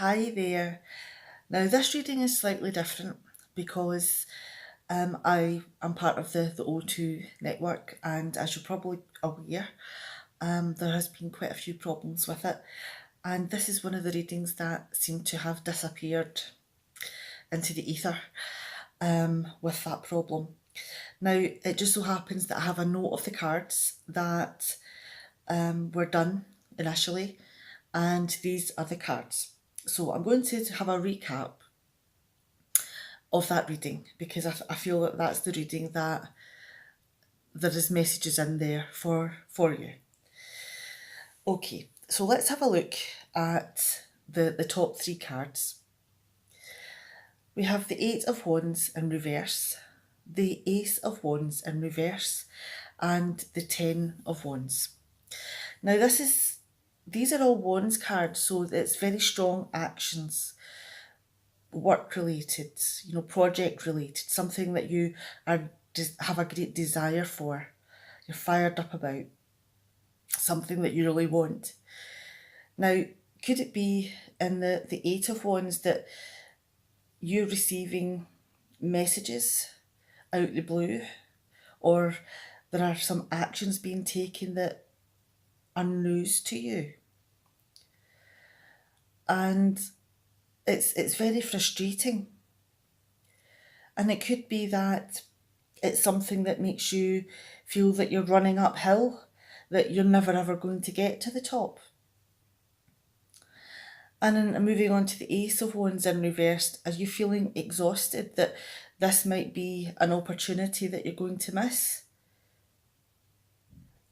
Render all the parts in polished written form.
Hi there. Now, this reading is slightly different because I am part of the O2 network, and as you're probably aware, there has been quite a few problems with it. And this is one of the readings that seem to have disappeared into the ether with that problem. Now, it just so happens that I have a note of the cards that were done initially, and these are the cards. So I'm going to have a recap of that reading because I feel that that's the reading that there is messages in there for you. Okay, so let's have a look at the top three cards. We have the Eight of Wands in reverse, the Ace of Wands in reverse, and the Ten of Wands. Now these are all Wands cards, so it's very strong actions, work related, project related, something that you have a great desire for, you're fired up about, something that you really want. Now, could it be in the Eight of Wands that you're receiving messages out the blue, or there are some actions being taken that are news to you? And it's very frustrating. And it could be that it's something that makes you feel that you're running uphill, that you're never ever going to get to the top. And then moving on to the Ace of Wands in reversed, are you feeling exhausted, that this might be an opportunity that you're going to miss?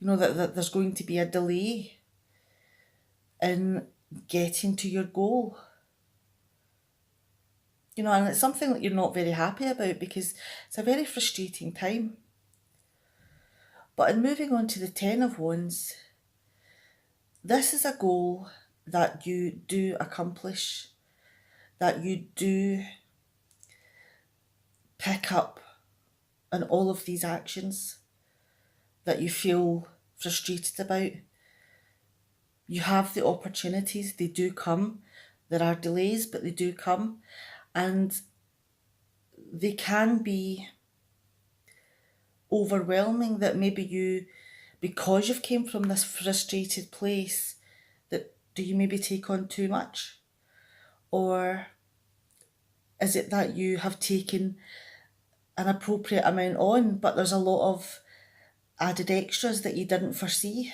That there's going to be a delay in getting to your goal. And it's something that you're not very happy about because it's a very frustrating time. But in moving on to the Ten of Wands, this is a goal that you do accomplish, that you do pick up on all of these actions that you feel frustrated about. You have the opportunities, they do come. There are delays, but they do come. And they can be overwhelming, that maybe you, because you've came from this frustrated place, that do you maybe take on too much? Or is it that you have taken an appropriate amount on, but there's a lot of added extras that you didn't foresee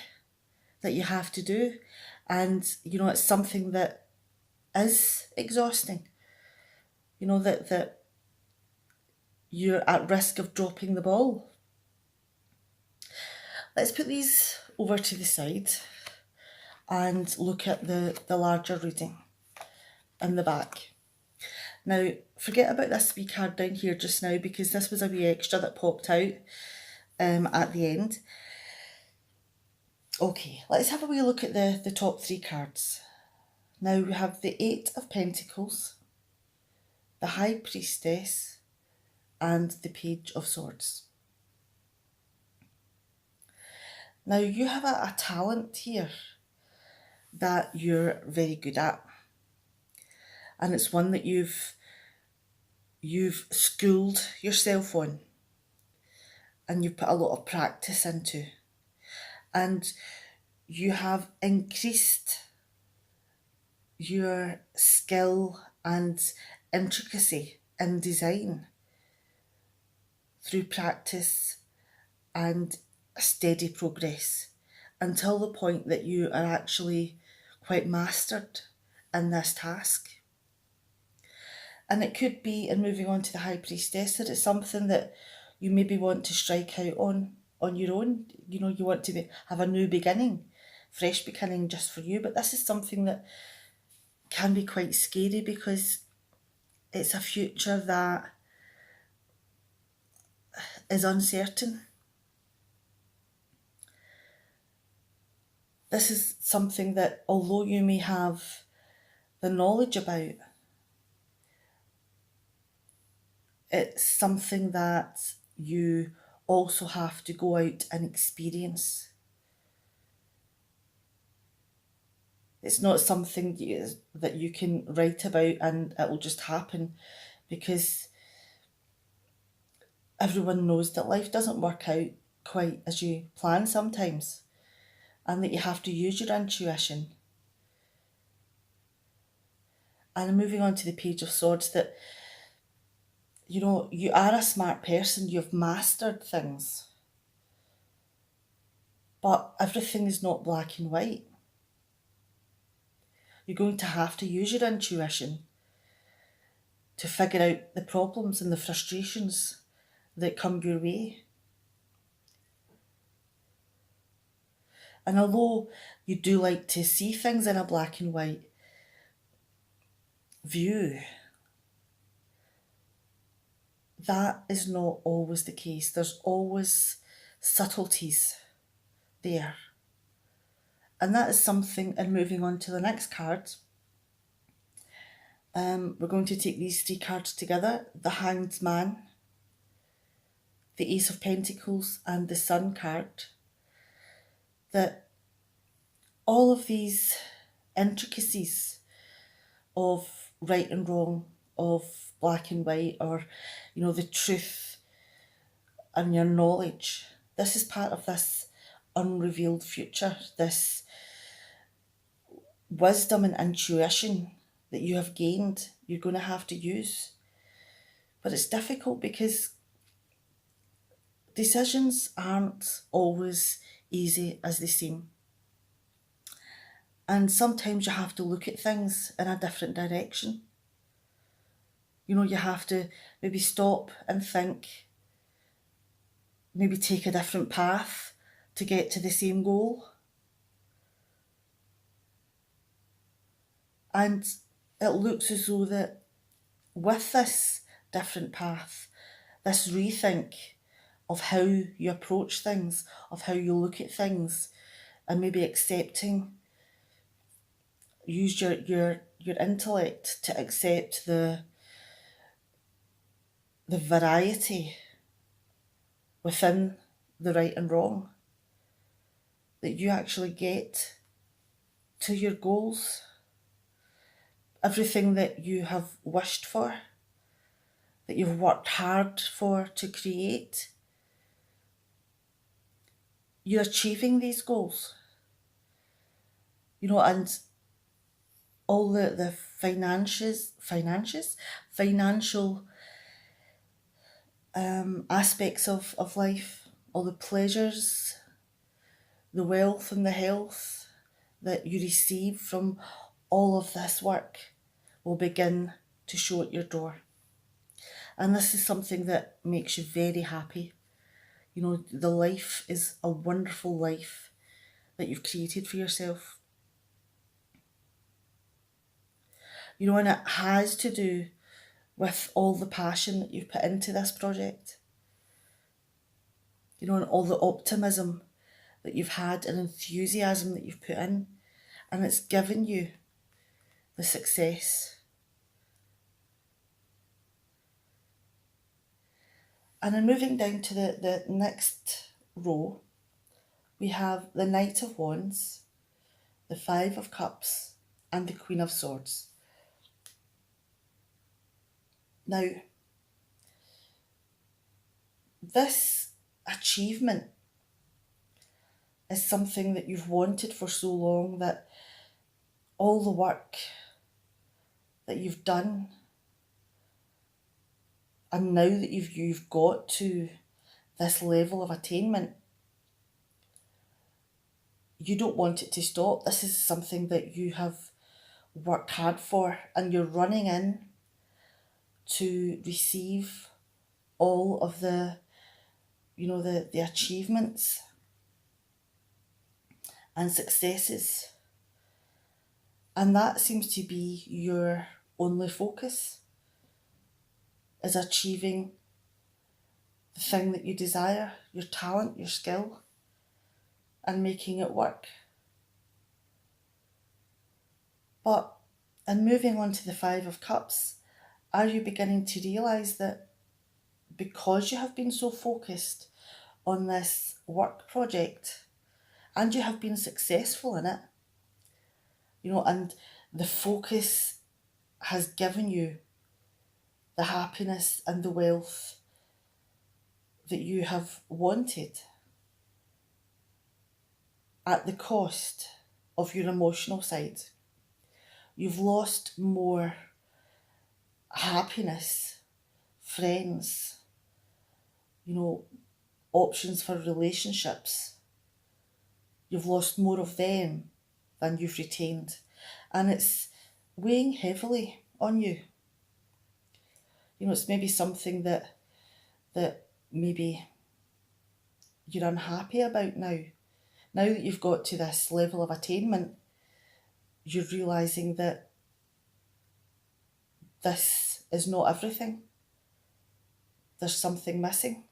that you have to do? And, it's something that is exhausting. That you're at risk of dropping the ball. Let's put these over to the side and look at the larger reading in the back. Now, forget about this wee card down here just now because this was a wee extra that popped out at the end. Okay, let's have a wee look at the top three cards. Now we have the Eight of Pentacles, the High Priestess, and the Page of Swords. Now you have a talent here that you're very good at, and it's one that you've schooled yourself on, and you've put a lot of practice into, and you have increased your skill and intricacy in design through practice and steady progress until the point that you are actually quite mastered in this task. And it could be, in moving on to the High Priestess, that it's something that you maybe want to strike out on your own. You want to have a new beginning, fresh beginning just for you. But this is something that can be quite scary because it's a future that is uncertain. This is something that, although you may have the knowledge about, it's something that you also have to go out and experience. It's not something that you can write about and it will just happen, because everyone knows that life doesn't work out quite as you plan sometimes, and that you have to use your intuition. And moving on to the Page of Swords, that you are a smart person, you've mastered things, but everything is not black and white. You're going to have to use your intuition to figure out the problems and the frustrations that come your way. And although you do like to see things in a black and white view, that is not always the case. There's always subtleties there. And that is something, and moving on to the next card, we're going to take these three cards together: the Hanged Man, the Ace of Pentacles, and the Sun card. That all of these intricacies of right and wrong, of black and white, or the truth and your knowledge, this is part of this unrevealed future, this wisdom and intuition that you have gained, you're going to have to use. But it's difficult because decisions aren't always easy as they seem. And sometimes you have to look at things in a different direction. You have to maybe stop and think, maybe take a different path to get to the same goal. And it looks as though that with this different path, this rethink of how you approach things, of how you look at things, and maybe accepting, use your intellect to accept the variety within the right and wrong, that you actually get to your goals. Everything that you have wished for, that you've worked hard for to create, you're achieving these goals. And all the financial aspects of life, all the pleasures, the wealth and the health that you receive from all of this work will begin to show at your door. And this is something that makes you very happy. The life is a wonderful life that you've created for yourself. And it has to do with all the passion that you've put into this project. And all the optimism that you've had and enthusiasm that you've put in. And it's given you the success. And then moving down to the next row, we have the Knight of Wands, the Five of Cups, and the Queen of Swords. Now, this achievement is something that you've wanted for so long, that all the work that you've done, and now that you've got to this level of attainment, you don't want it to stop. This is something that you have worked hard for, and you're running in to receive all of the achievements and successes. And that seems to be your only focus, is achieving the thing that you desire, your talent, your skill, and making it work. But in moving on to the Five of Cups, are you beginning to realise that because you have been so focused on this work project and you have been successful in it, and the focus has given you the happiness and the wealth that you have wanted at the cost of your emotional side. You've lost more happiness, friends, you know, options for relationships. You've lost more of them than you've retained. And it's weighing heavily on you. It's maybe something that maybe you're unhappy about now. Now that you've got to this level of attainment, you're realising that this is not everything. There's something missing.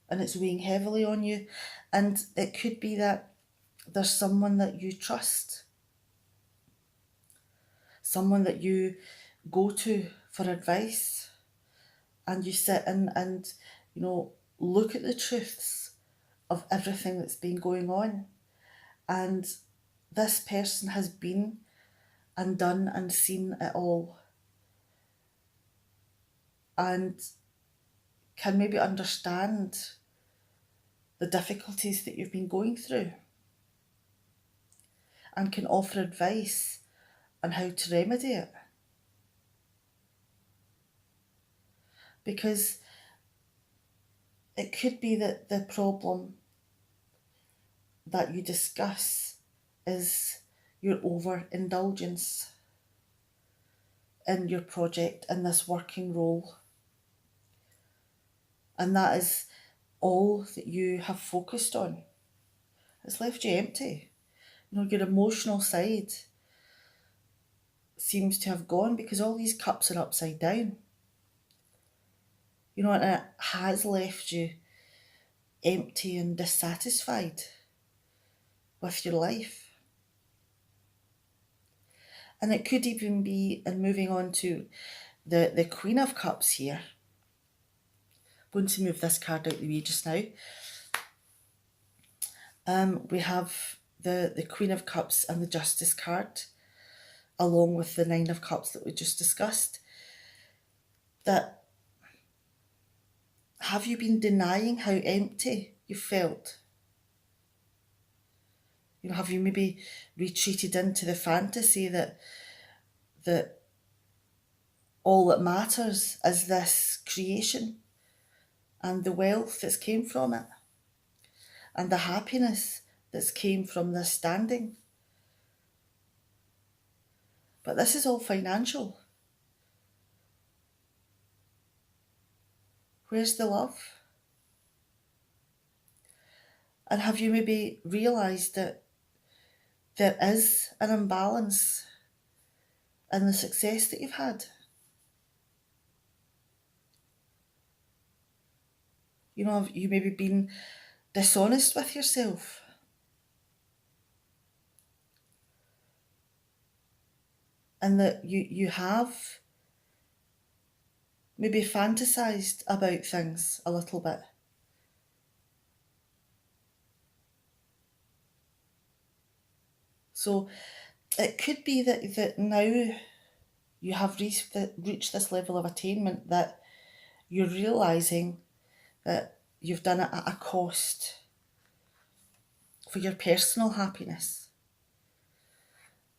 And it's weighing heavily on you. And it could be that there's someone that you trust, someone that you go to for advice, and you sit and look at the truths of everything that's been going on. And this person has been and done and seen it all, and can maybe understand the difficulties that you've been going through, and can offer advice on how to remedy it. Because it could be that the problem that you discuss is your overindulgence in your project, in this working role. And that is all that you have focused on. It's left you empty. Your emotional side seems to have gone because all these cups are upside down. And it has left you empty and dissatisfied with your life. And it could even be, and moving on to the Queen of Cups here. I'm going to move this card out the way just now. We have the Queen of Cups and the Justice card, along with the Nine of Cups that we just discussed. That have you been denying how empty you felt? Have you maybe retreated into the fantasy that all that matters is this creation and the wealth that's came from it and the happiness that's came from this standing? But this is all financial. Where's the love? And have you maybe realised that there is an imbalance in the success that you've had? Have you maybe been dishonest with yourself? And that you have maybe fantasised about things a little bit. So it could be that now you have reached this level of attainment, that you're realising that you've done it at a cost for your personal happiness.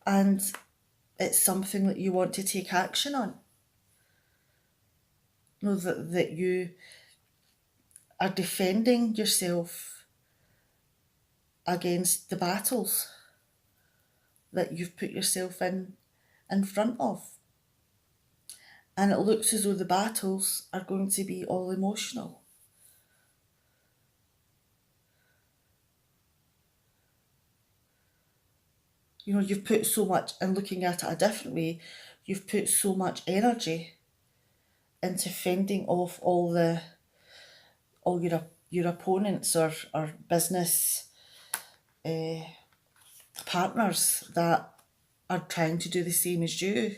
And it's something that you want to take action on. That you are defending yourself against the battles that you've put yourself in front of. And it looks as though the battles are going to be all emotional. You've put so much, and looking at it a different way, you've put so much energy into fending off all your opponents or business partners that are trying to do the same as you.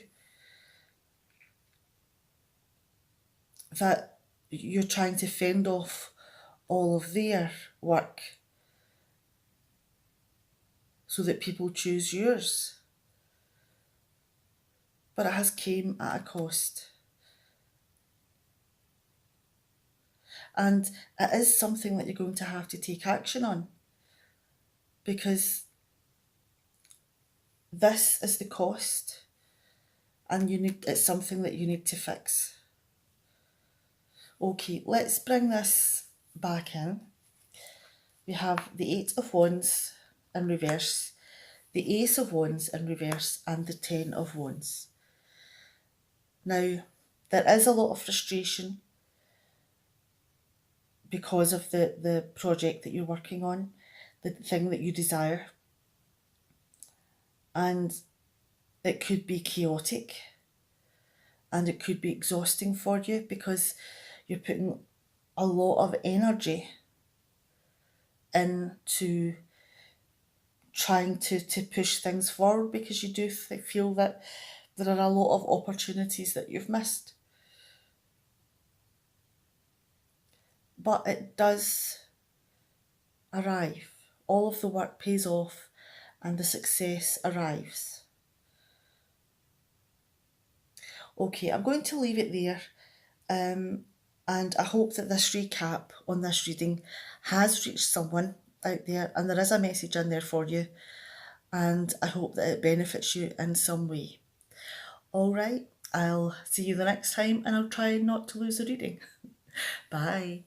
That you're trying to fend off all of their work so that people choose yours. But it has came at a cost. And it is something that you're going to have to take action on, because this is the cost, and it's something that you need to fix. Okay, let's bring this back in. We have the Eight of Wands in reverse, the Ace of Wands in reverse, and the Ten of Wands. Now, there is a lot of frustration because of the project that you're working on, the thing that you desire. And it could be chaotic, and it could be exhausting for you because you're putting a lot of energy into trying to push things forward, because you do feel that there are a lot of opportunities that you've missed. But it does arrive. All of the work pays off and the success arrives. Okay, I'm going to leave it there. And I hope that this recap on this reading has reached someone out there, and there is a message in there for you. And I hope that it benefits you in some way. All right, I'll see you the next time, and I'll try not to lose the reading. Bye.